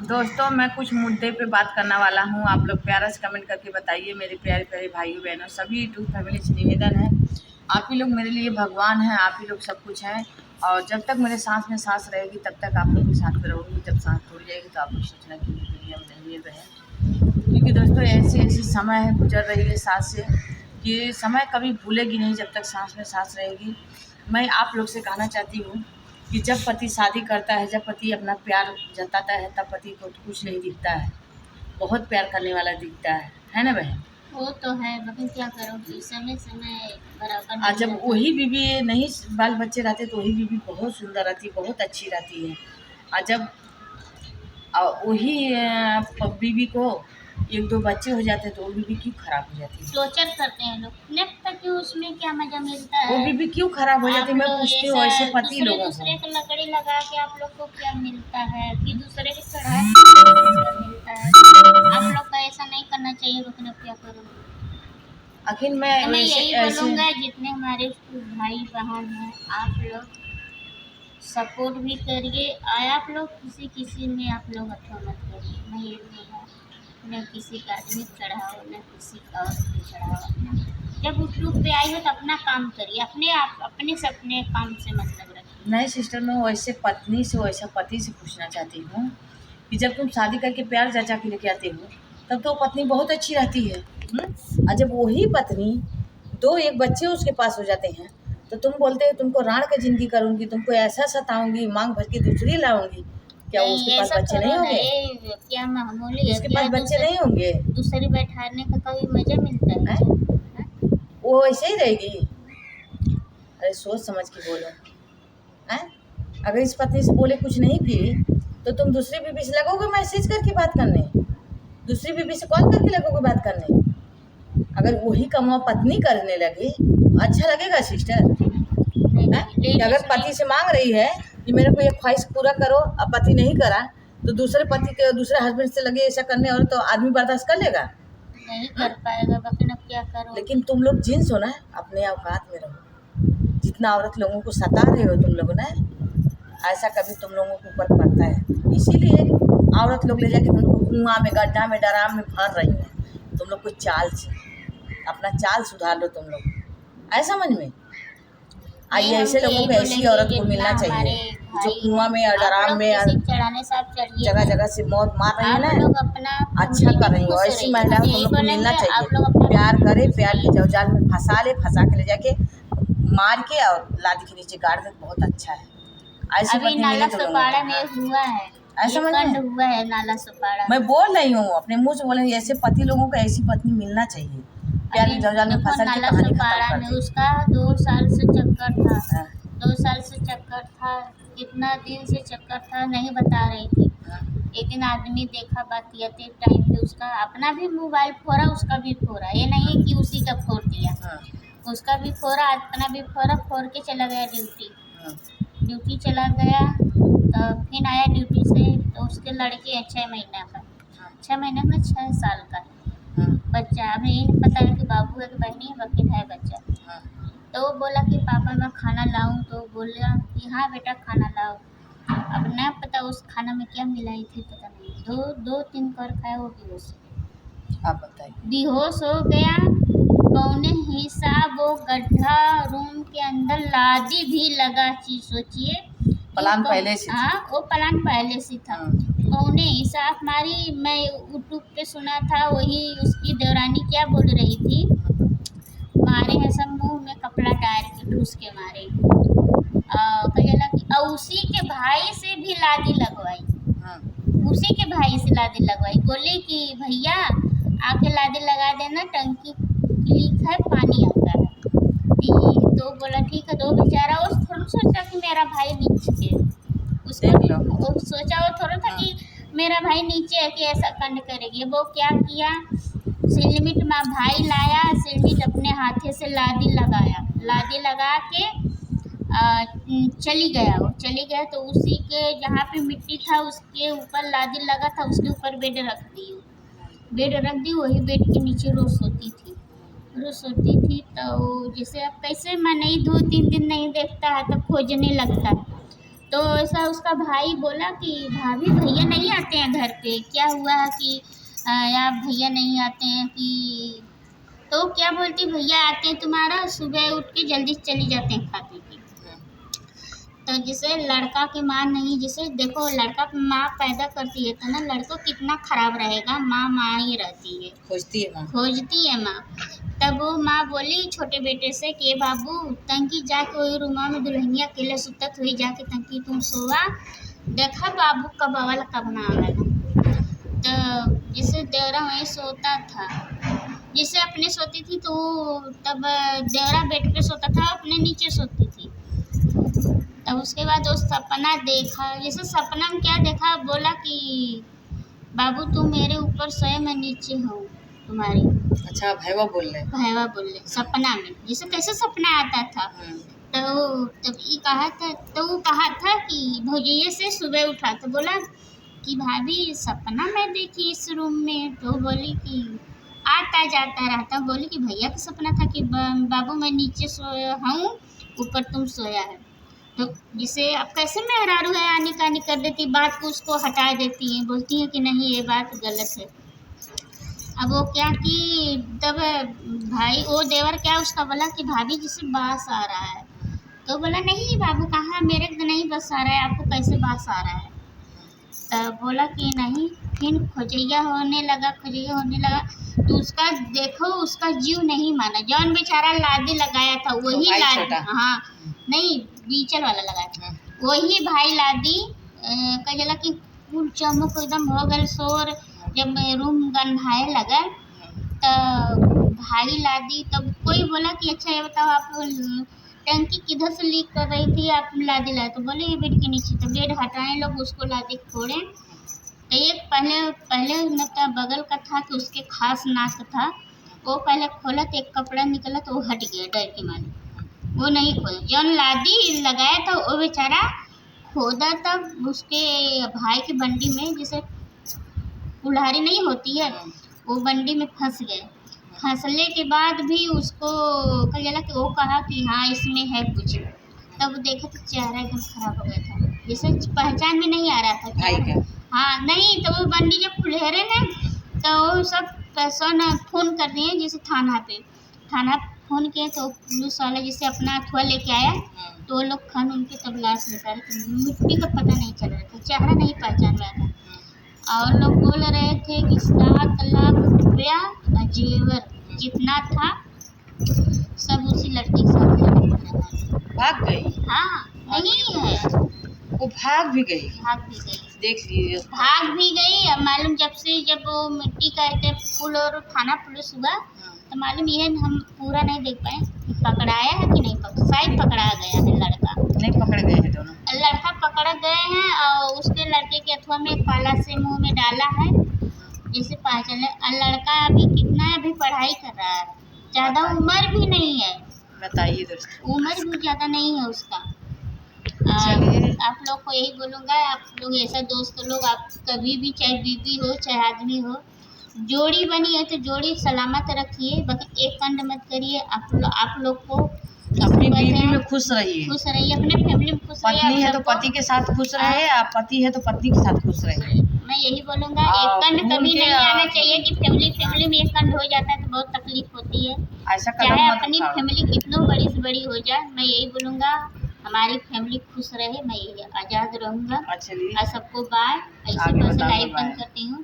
दोस्तों, मैं कुछ मुद्दे पे बात करने वाला हूँ। आप लोग प्यारा से कमेंट करके बताइए। मेरे प्यारे प्यारे भाइयों बहनों, सभी यूट्यूब फैमिली से निवेदन है, आप ही लोग मेरे लिए भगवान हैं, आप ही लोग सब कुछ हैं। और जब तक मेरे सांस में सांस रहेगी तब तक आप लोग के साथ में रहूँगी। जब सांस टूट जाएगी तो आप लोग सोचना कि दुनिया में नहीं रहे। क्योंकि दोस्तों, ऐसी ऐसी समय है गुजर रही है सांस से कि समय कभी भूलेगी नहीं जब तक सांस में सांस रहेगी। मैं आप लोग से कहना चाहती हूँ कि जब पति शादी करता है, जब पति अपना प्यार जताता है, तब पति को कुछ नहीं दिखता है, बहुत प्यार करने वाला दिखता है ना बहन? वो तो है, लेकिन क्या करोगी, समय समय बराबर और जब वही बीवी नहीं बाल बच्चे रहते तो वही बीवी बहुत सुंदर रहती, बहुत अच्छी रहती है। और जब वही बीवी को एक दो बच्चे हो जाते तो वो बीवी क्यों खराब हो जाती है? टॉर्चर करते हैं लोग, लगता कि उसमें क्या मजा मिलता है। वो बीवी क्यों खराब हो जाती है? मैं पूछती हूँ ऐसे पति लोगों दूसरे को। को लकड़ी लगा के आप लोग को क्या मिलता है कि दूसरे के चढ़ा क्या मिलता है। आप लोग का ऐसा नहीं करना चाहिए, लेकिन अब क्या करोगे। आखिर तो मैं यही बोलूँगा, जितने हमारे भाई बहन हैं, आप लोग सपोर्ट भी करिए। आप लोग किसी किसी में आप लोग अच्छा मत करिए। मैं ये बोलूँगा, न किसी का आदमी चढ़ाओ, न किसी का और भी चढ़ाओ। अपना जब यूट्यूब पे आई हो तो अपना काम करिए, अपने आप अपने से अपने काम से मतलब रखिए। नहीं सिस्टर, मैं वैसे पत्नी से वैसा पति से पूछना चाहती हूँ कि जब तुम शादी करके प्यार जचा के लेके आते हो तब तो पत्नी बहुत अच्छी रहती है। और जब वही पत्नी दो एक बच्चे उसके पास हो जाते हैं तो तुम बोलते हो तुमको राण की जिंदगी करूँगी, तुमको ऐसा सताऊंगी, मांग भर के दूसरी लाऊंगी। क्या उसके पास बच्चे नहीं होंगे? क्या मामूली उसके पास बच्चे नहीं होंगे? दूसरी बैठाने का कभी मजा मिलता है? वो ऐसे ही रहेगी? अरे सोच समझ के बोलो हैं। अगर इस पत्नी से बोले कुछ नहीं की तो तुम दूसरी बीबी से लगोगे मैसेज करके बात करने, दूसरी बीबी से कॉल करके लगोगे बात करने। अगर वही कमा पत्नी करने लगे अच्छा लगेगा सिस्टर? कि अगर पति से मांग रही है कि मेरे को ये ख्वाहिश पूरा करो, अब पति नहीं करा तो दूसरे पति के दूसरे हस्बैंड से लगे ऐसा करने, और तो आदमी बर्दाश्त कर लेगा? नहीं कर पाएगा, लेकिन अब क्या करो। लेकिन तुम लोग जिन्स हो ना, अपने औकात में रहो। जितना औरत लोगों को सता रहे हो तुम लोग ना, ऐसा कभी तुम लोगों के ऊपर पड़ता है। इसीलिए औरत लोग ले जाके तुमको कुआं में, गड्ढा में, डराम में भर रही हैं। तुम लोग को चाल से अपना चाल सुधार लो तुम लोग, ऐसा समझ में आइए। ऐसे लोगों को ऐसी औरत को मिलना चाहिए जो कुआं में और डराम में जगह जगह से मौत मार रही है ना, अच्छा कर रही हो। ऐसी महिलाओं को तुम लोग को मिलना चाहिए। प्यार करे, प्यार के जवजाल में फंसा ले, फंसा के ले जाके मार के और लादी के नीचे गाड़ दे, बहुत अच्छा है। ऐसे अभी नाला सुपाड़ा में हुआ है, ऐसा हुआ है नाला सुपाड़ा। मैं बोल रही हूँ, अपने मुंह से बोल रही हूँ, ऐसे पति लोगों को ऐसी पत्नी मिलना चाहिए। प्यार के जवजाल में फंसा के कहानी खत्म कर दे। उसका 2 साल से चक्कर था, 2 साल से चक्कर था, कितना दिन से चक्कर था नहीं बता रही थी। एक दिन आदमी देखा, बात किया टाइम पे उसका अपना भी मोबाइल फोड़ा, उसका भी फोड़ा। ये नहीं है कि उसी का फोड़ दिया, उसका भी फोड़ा, अपना भी फोड़ा। फोड़ के चला गया ड्यूटी चला गया। तो फिर आया ड्यूटी से तो उसके लड़के है 6 महीना का, 6 महीना में 6 साल का बच्चा। अभी ये नहीं पता है कि बाबू है कि बहनी है, वकील है बच्चा। तो वो बोला कि पापा मैं खाना लाऊं, तो बोला कि हाँ बेटा खाना लाओ। अब ना पता उस खाना में क्या मिलाई थी, पता नहीं। 2-3 कर खाया, वो बेहोश हो गया। कौने हिसाब वो गड्ढा रूम के अंदर लादी भी लगा चीज, सोचिए। प्लान पहले से था। वो प्लान पहले से था। कौने हिसाब मारी, मैं यूट्यूब पे सुना था, वही उसकी देवरानी क्या बोल रही थी, मारे हैं सब मुंह में कपड़ा डाल के, ठूस के मारे। कहला कि उसी के भाई से भी लादी लगवाई, उसी के भाई से लादी लगवाई। बोले कि भैया आके लादी लगा देना, टंकी लीक है, पानी आता है। तो बोला ठीक है। तो बेचारा वो थोड़ा सोचा कि मेरा भाई नीचे है, उसको सोचा वो थोड़ा था कि मेरा भाई नीचे है कि ऐसा कांड करेगी। वो क्या किया, सिलमिट में भाई लाया, सिलमिट अपने हाथे से लादी लगाया, लादी लगा के चली गया। तो उसी के जहाँ पे मिट्टी था उसके ऊपर लादी लगा था, उसके ऊपर बेड रख दी। वही बेड के नीचे रोज सोती थी। तो जैसे अब कैसे मैं नहीं 2-3 दिन नहीं देखता है तो खोजने लगता है। तो ऐसा उसका भाई बोला कि भाभी भैया नहीं आते हैं घर घर पे, क्या हुआ कि आप भैया नहीं आते हैं कि, तो क्या बोलती भैया आते हैं तुम्हारा, सुबह उठ के जल्दी चली जाते हैं खा पी के। तो जिसे लड़का की माँ नहीं, जिसे देखो लड़का माँ पैदा करती है तो ना लड़का कितना खराब रहेगा, माँ माँ ही रहती है, खोजती है माँ। तब वो माँ बोली छोटे बेटे से कि बाबू तंकी जाके वही रूमा में दुल्हनिया अकेले सुतत हुई, जाके तंकी तुम सोवा, देखा बाबू कब अवल कब ना आवेला। तो जिसे देवरा वहीं सोता था, जिसे अपने सोती थी तो तब देवरा बेड पे सोता था, अपने नीचे सोती थी। तब उसके बाद वो सपना देखा, जैसे सपना में क्या देखा, बोला कि बाबू तुम मेरे ऊपर सोए, मैं नीचे हूँ तुम्हारी। अच्छा भैया बोल रहे सपना में, जैसे कैसे सपना आता था। तो तब ये कहा था, तो वो कहा था कि भौजिये से सुबह उठा तो बोला कि भाभी सपना मैं देखी इस रूम में। तो बोली कि आता जाता रहता। बोली कि भैया का सपना था कि बाबू मैं नीचे सोया हूँ, ऊपर तुम सोया है। तो जिसे अब कैसे मेहरारू है आनी कानी कर देती, बात को उसको हटा देती हैं, बोलती हैं कि नहीं ये बात गलत है। अब वो क्या कि तब भाई वो देवर क्या उसका बोला कि भाभी जिसे बास आ रहा है। तो बोला नहीं बाबू कहाँ, मेरे तो नहीं बस आ रहा है, आपको कैसे बास आ रहा है। तब बोला कि नहीं, फिर खोजैया होने लगा। तो उसका देखो उसका जीव नहीं माना, जौन बेचारा लादी लगाया था वही लादी, हाँ नहीं बीचल वाला लगाया था, वही भाई लादी कह कि फूल चमक एकदम हो गल शोर। जब रूम गंधाए लगा तो भाई लादी, तब कोई बोला कि अच्छा ये बताओ आप टंकी किधर से लीक कर रही थी, आप लादी लाए। तो बोले ये बेड के नीचे। तो बेड हटाए लोग, उसको लादी खोड़े तो एक पहले मतलब बगल का था कि उसके खास नाक था, वो पहले खोला तो एक कपड़ा निकला तो वो हट गया डर के मारे, वो नहीं खोला। जौन लादी लगाया था वो बेचारा खोदा, तब उसके भाई की बंडी में जैसे कुल्हाड़ी नहीं होती है, वो बंडी में फंस गए। फंसले के बाद भी उसको कहा कि वो कहा कि हाँ इसमें है कुछ। तब देखे तो चेहरा एकदम खराब हो गया था, जैसे पहचान में नहीं आ रहा था भाई का। हाँ नहीं, तो वो बंडी जब खुलेरे ना तो वो सब पैसा फोन कर दिए जैसे थाना फोन किए। तो पुलिस वाले जैसे अपना अथवा लेके आया तो वो लोग खन उनके तब लाश निकाले, तो मिट्टी का पता नहीं चल रहा था, चेहरा नहीं पहचान में आता। और लोग बोल रहे थे कि 7 लाख रुपया जेवर जितना था सब उसी लड़की के साथ भाग गई। हाँ नहीं है, वो भाग भी गई देख लीजिए, भाग भी गई। अब मालूम जब वो मिट्टी का पुल और थाना पुलिस हुआ तो मालूम ये हम पूरा नहीं देख पाए पकड़ाया है कि नहीं शायद पकड़ा गया है लड़का, नहीं पकड़े गए हैं दोनों, लड़का पकड़ गए हैं और उसके लड़के के अथवा में काला से मुंह में डाला है जैसे पहचान। लड़का अभी कितना अभी पढ़ाई कर रहा है, ज़्यादा उम्र भी नहीं है, बताइए दोस्तों उम्र भी ज़्यादा नहीं है उसका। आप लोग को यही बोलूँगा, आप लोग ऐसा दोस्त लोग आप कभी भी चाहे बीवी हो चाहे आदमी हो, जोड़ी बनी है तो जोड़ी सलामत रखिए, बाकी एक कंड मत करिए। आप लोग को अपनी बीवी में खुश रहिए, अपने फैमिली में खुश रहिए। पत्नी है तो पति के साथ खुश रहे, आप पति है तो पत्नी के साथ खुश रहिए। मैं यही बोलूँगा, एक कंड कभी नहीं आना चाहिए कि फैमिली में एक कंड हो जाता है तो बहुत तकलीफ होती है, ऐसा चाहे अपनी फैमिली कितनों बड़ी से बड़ी हो जाए। मैं यही बोलूँगा हमारी फैमिली खुश रहे, मैं यही आज़ाद रहूँगा। अच्छा सबको बाय, ऐसे लाइव बंद करती हूँ।